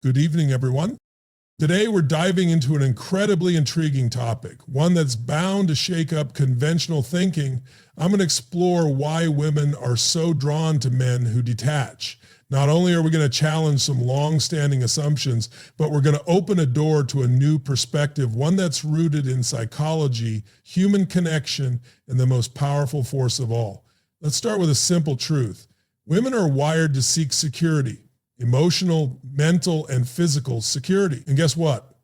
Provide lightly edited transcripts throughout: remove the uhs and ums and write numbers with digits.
Good evening, everyone. Today, we're diving into an incredibly intriguing topic, one that's bound to shake up conventional thinking. I'm going to explore why women are so drawn to men who detach. Not only are we going to challenge some long-standing assumptions, but we're going to open a door to a new perspective, one that's rooted in psychology, human connection, and the most powerful force of all. Let's start with a simple truth. Women are wired to seek security. Emotional, mental, and physical security. And guess what?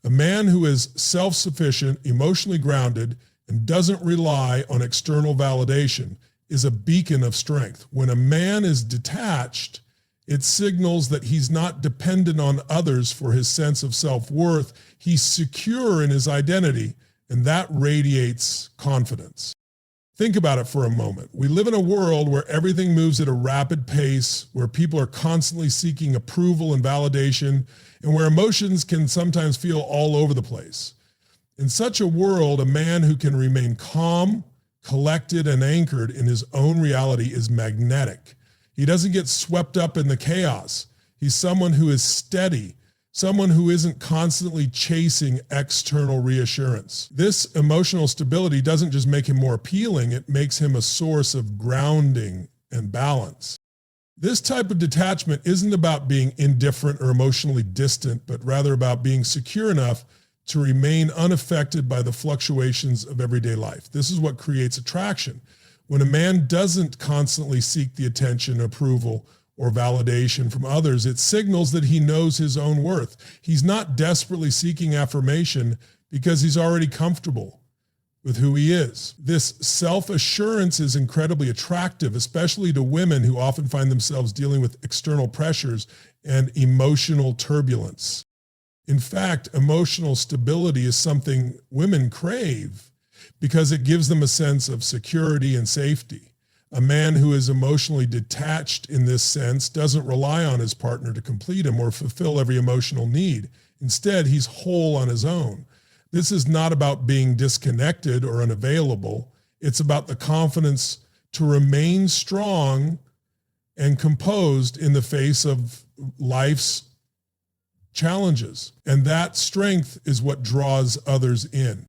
A man who is self-sufficient, emotionally grounded, and doesn't rely on external validation is a beacon of strength. When a man is detached, it signals that he's not dependent on others for his sense of self-worth. He's secure in his identity, and that radiates confidence. Think about it for a moment. We live in a world where everything moves at a rapid pace, where people are constantly seeking approval and validation, and where emotions can sometimes feel all over the place. In such a world, a man who can remain calm, collected, and anchored in his own reality is magnetic. He doesn't get swept up in the chaos. He's someone who is steady, someone who isn't constantly chasing external reassurance. This emotional stability doesn't just make him more appealing, it makes him a source of grounding and balance. This type of detachment isn't about being indifferent or emotionally distant, but rather about being secure enough to remain unaffected by the fluctuations of everyday life. This is what creates attraction. When a man doesn't constantly seek the attention, approval, or validation from others, it signals that he knows his own worth. He's not desperately seeking affirmation because he's already comfortable with who he is. This self-assurance is incredibly attractive, especially to women who often find themselves dealing with external pressures and emotional turbulence. In fact, emotional stability is something women crave because it gives them a sense of security and safety. A man who is emotionally detached in this sense doesn't rely on his partner to complete him or fulfill every emotional need. Instead, he's whole on his own. This is not about being disconnected or unavailable. It's about the confidence to remain strong and composed in the face of life's challenges. And that strength is what draws others in.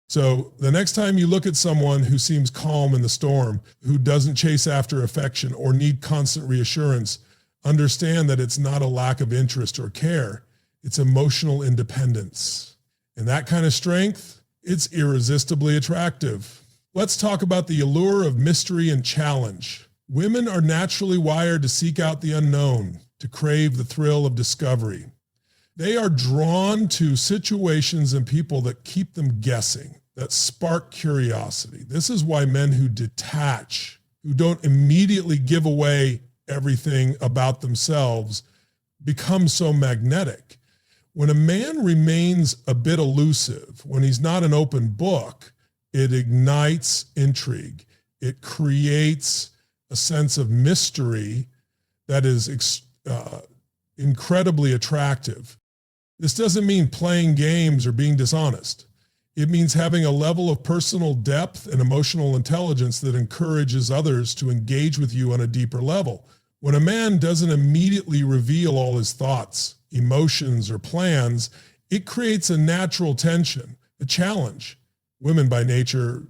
So the next time you look at someone who seems calm in the storm, who doesn't chase after affection or need constant reassurance, understand that it's not a lack of interest or care, it's emotional independence. And that kind of strength, it's irresistibly attractive. Let's talk about the allure of mystery and challenge. Women are naturally wired to seek out the unknown, to crave the thrill of discovery. They are drawn to situations and people that keep them guessing, that spark curiosity. This is why men who detach, who don't immediately give away everything about themselves, become so magnetic. When a man remains a bit elusive, when he's not an open book, it ignites intrigue. It creates a sense of mystery that is incredibly attractive. This doesn't mean playing games or being dishonest. It means having a level of personal depth and emotional intelligence that encourages others to engage with you on a deeper level. When a man doesn't immediately reveal all his thoughts, emotions, or plans, it creates a natural tension, a challenge. Women by nature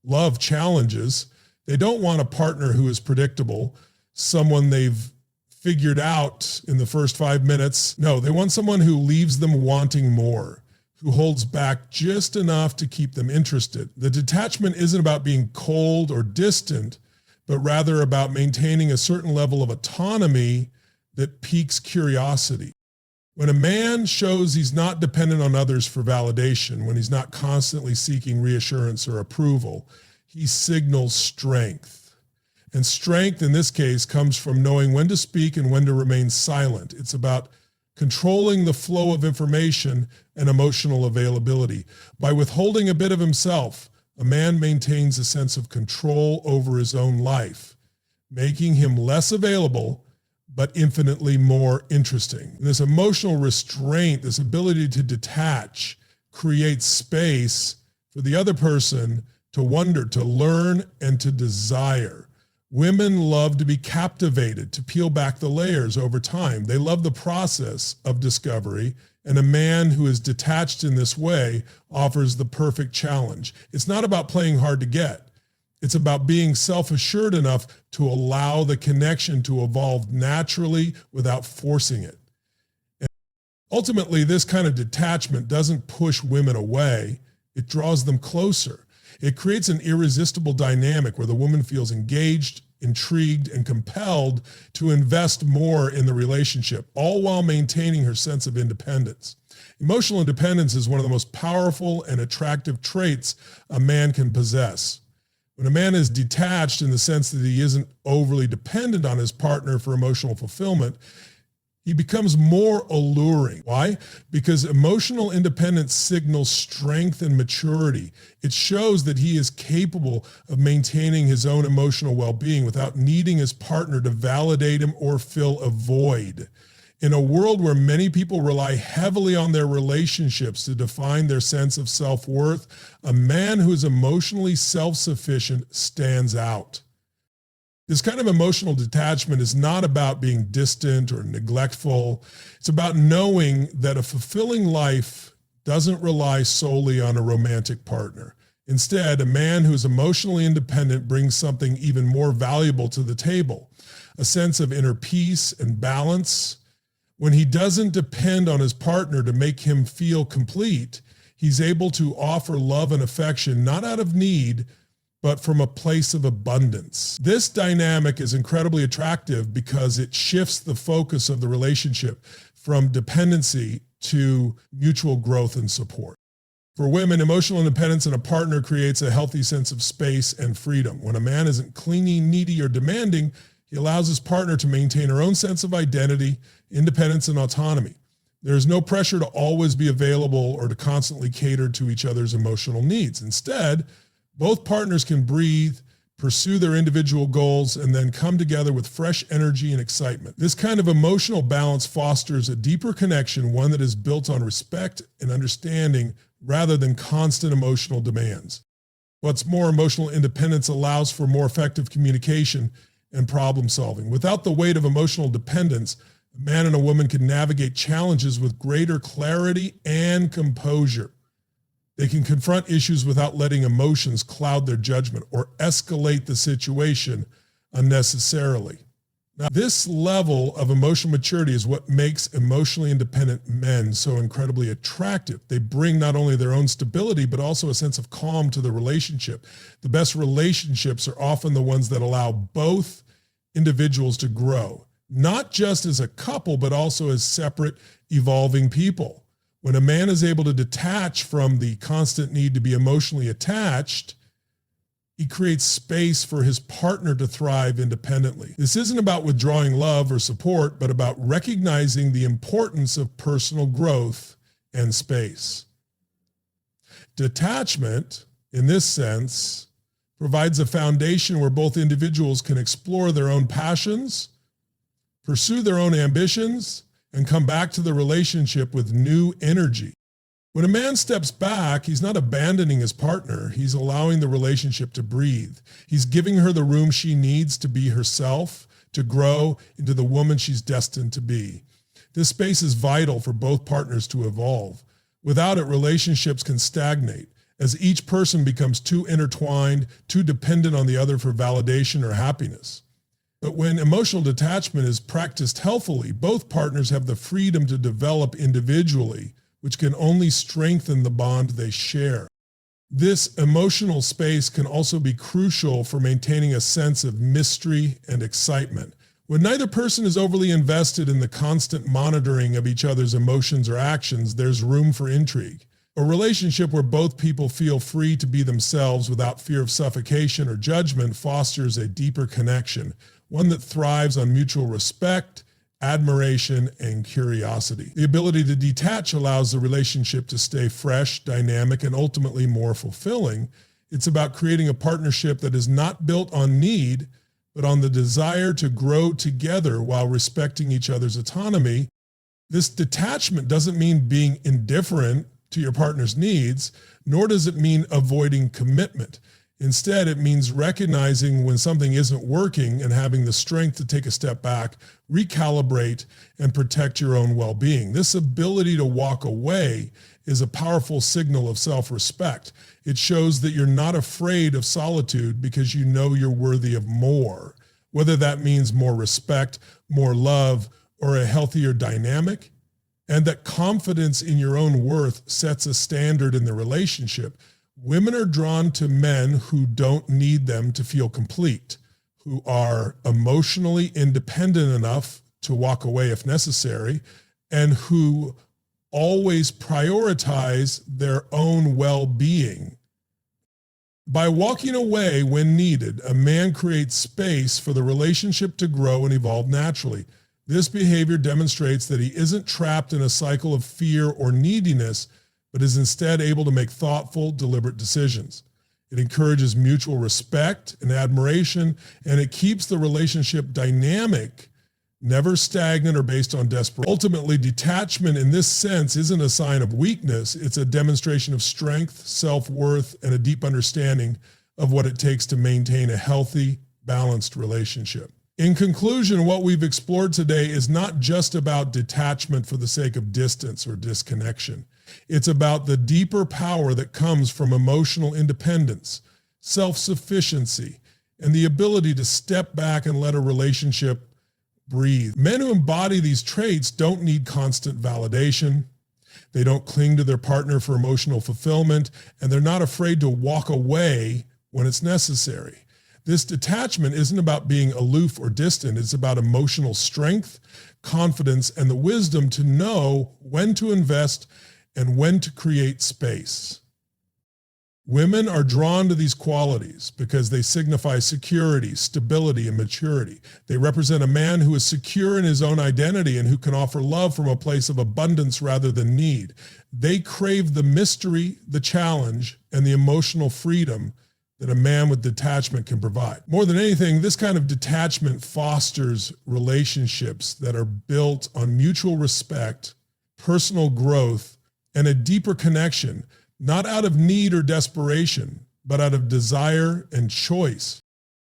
love challenges. They don't want a partner who is predictable, someone they've figured out in the first 5 minutes. No, they want someone who leaves them wanting more, who holds back just enough to keep them interested. The detachment isn't about being cold or distant, but rather about maintaining a certain level of autonomy that piques curiosity. When a man shows he's not dependent on others for validation, when he's not constantly seeking reassurance or approval, he signals strength. And strength in this case comes from knowing when to speak and when to remain silent. It's about controlling the flow of information and emotional availability. By withholding a bit of himself, a man maintains a sense of control over his own life, making him less available, but infinitely more interesting. This emotional restraint, this ability to detach, creates space for the other person to wonder, to learn, and to desire. Women love to be captivated, to peel back the layers over time. They love the process of discovery, and a man who is detached in this way offers the perfect challenge. It's not about playing hard to get. It's about being self-assured enough to allow the connection to evolve naturally without forcing it. And ultimately, this kind of detachment doesn't push women away. It draws them closer. It creates an irresistible dynamic where the woman feels engaged, intrigued, and compelled to invest more in the relationship, all while maintaining her sense of independence. Emotional independence is one of the most powerful and attractive traits a man can possess. When a man is detached in the sense that he isn't overly dependent on his partner for emotional fulfillment, he becomes more alluring. Why? Because emotional independence signals strength and maturity. It shows that he is capable of maintaining his own emotional well-being without needing his partner to validate him or fill a void. In a world where many people rely heavily on their relationships to define their sense of self-worth, a man who is emotionally self-sufficient stands out. This kind of emotional detachment is not about being distant or neglectful. It's about knowing that a fulfilling life doesn't rely solely on a romantic partner. Instead, a man who is emotionally independent brings something even more valuable to the table, a sense of inner peace and balance. When he doesn't depend on his partner to make him feel complete, he's able to offer love and affection not out of need, but from a place of abundance. This dynamic is incredibly attractive because it shifts the focus of the relationship from dependency to mutual growth and support. For women, emotional independence in a partner creates a healthy sense of space and freedom. When a man isn't clingy, needy, or demanding, he allows his partner to maintain her own sense of identity, independence, and autonomy. There is no pressure to always be available or to constantly cater to each other's emotional needs. Instead, both partners can breathe, pursue their individual goals, and then come together with fresh energy and excitement. This kind of emotional balance fosters a deeper connection, one that is built on respect and understanding rather than constant emotional demands. What's more, emotional independence allows for more effective communication and problem solving. Without the weight of emotional dependence, a man and a woman can navigate challenges with greater clarity and composure. They can confront issues without letting emotions cloud their judgment or escalate the situation unnecessarily. Now, this level of emotional maturity is what makes emotionally independent men so incredibly attractive. They bring not only their own stability, but also a sense of calm to the relationship. The best relationships are often the ones that allow both individuals to grow, not just as a couple, but also as separate, evolving people. When a man is able to detach from the constant need to be emotionally attached, he creates space for his partner to thrive independently. This isn't about withdrawing love or support, but about recognizing the importance of personal growth and space. Detachment, in this sense, provides a foundation where both individuals can explore their own passions, pursue their own ambitions, and come back to the relationship with new energy. When a man steps back, he's not abandoning his partner. He's allowing the relationship to breathe. He's giving her the room she needs to be herself, to grow into the woman she's destined to be. This space is vital for both partners to evolve. Without it, relationships can stagnate as each person becomes too intertwined, too dependent on the other for validation or happiness. But when emotional detachment is practiced healthfully, both partners have the freedom to develop individually, which can only strengthen the bond they share. This emotional space can also be crucial for maintaining a sense of mystery and excitement. When neither person is overly invested in the constant monitoring of each other's emotions or actions, there's room for intrigue. A relationship where both people feel free to be themselves without fear of suffocation or judgment fosters a deeper connection, one that thrives on mutual respect, admiration, and curiosity. The ability to detach allows the relationship to stay fresh, dynamic, and ultimately more fulfilling. It's about creating a partnership that is not built on need, but on the desire to grow together while respecting each other's autonomy. This detachment doesn't mean being indifferent to your partner's needs, nor does it mean avoiding commitment. Instead, it means recognizing when something isn't working and having the strength to take a step back, recalibrate, and protect your own well-being. This ability to walk away is a powerful signal of self-respect. It shows that you're not afraid of solitude because you know you're worthy of more, whether that means more respect, more love, or a healthier dynamic, and that confidence in your own worth sets a standard in the relationship. Women are drawn to men who don't need them to feel complete, who are emotionally independent enough to walk away if necessary, and who always prioritize their own well-being. By walking away when needed, a man creates space for the relationship to grow and evolve naturally. This behavior demonstrates that he isn't trapped in a cycle of fear or neediness, but is instead able to make thoughtful, deliberate decisions. It encourages mutual respect and admiration, and it keeps the relationship dynamic, never stagnant or based on desperation. Ultimately, detachment in this sense isn't a sign of weakness. It's a demonstration of strength, self-worth, and a deep understanding of what it takes to maintain a healthy, balanced relationship. In conclusion, what we've explored today is not just about detachment for the sake of distance or disconnection. It's about the deeper power that comes from emotional independence, self-sufficiency, and the ability to step back and let a relationship breathe. Men who embody these traits don't need constant validation. They don't cling to their partner for emotional fulfillment, and they're not afraid to walk away when it's necessary. This detachment isn't about being aloof or distant. It's about emotional strength, confidence, and the wisdom to know when to invest and when to create space. Women are drawn to these qualities because they signify security, stability, and maturity. They represent a man who is secure in his own identity and who can offer love from a place of abundance rather than need. They crave the mystery, the challenge, and the emotional freedom that a man with detachment can provide. More than anything, this kind of detachment fosters relationships that are built on mutual respect, personal growth, and a deeper connection, not out of need or desperation, but out of desire and choice.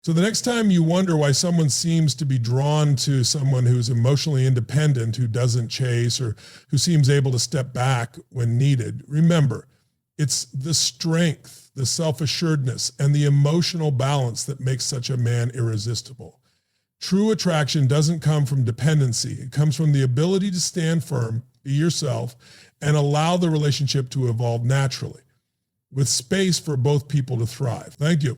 So the next time you wonder why someone seems to be drawn to someone who's emotionally independent, who doesn't chase, or who seems able to step back when needed, remember, it's the strength, the self-assuredness, and the emotional balance that makes such a man irresistible. True attraction doesn't come from dependency. It comes from the ability to stand firm, be yourself, and allow the relationship to evolve naturally, with space for both people to thrive. Thank you.